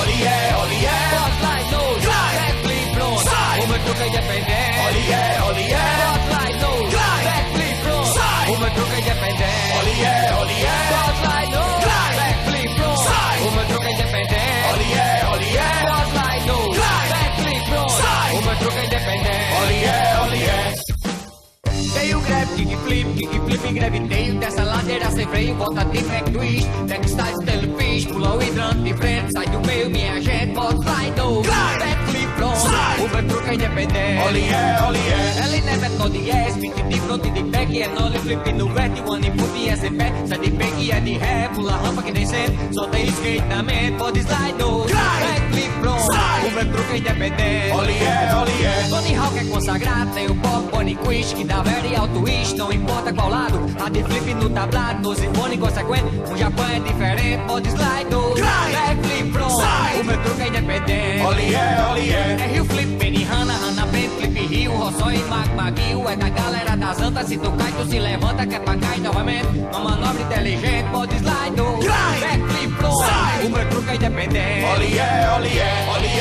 Olié, olié. Spotlight no, backflip front. O meu truque é independente. Olié, olié. Spotlight no, backflip front. O meu truque é independente. Olié, olié. Spotlight no, backflip front. O meu truque é independente. Olié, olié. Spotlight no, backflip front. O meu truque é independente. Olié, olié. Dei o grab, kickflip, graviteio dessa ladeira sem freio, volta de back twist, backstyle style fish, pula o hidrante de frente, sai do meio, minha gente, spotlight no, backflip front, o meu truque é independente. Olié, olié. Ela never no de yes, fit de front e de back, é nole, flip no red, one input e é pé, sai de back e é de ré, pula rampa que nem sempre, só tem skate na mente, pode slide no, backflip front, o meu truque é independente. Olié, olié. Tony Hawk é consagrado, tem o Pop Bunny Quiz que dá very alto twist, não importa qual lado, a de flip no tablado, no sinfone consequente, o Japão é diferente, pode slide no, backflip front, o meu truque é independente. Olié, olié. É Rio Flip, Penny, Hanna, Brent, Flip Rio, Rossói, Magmaguil, é da galera das antas, se tu cai, tu se levanta, que é pra cair novamente, uma manobra inteligente, pode slide no, backflip front, o meu truque é independente. Olié, olié. Olié.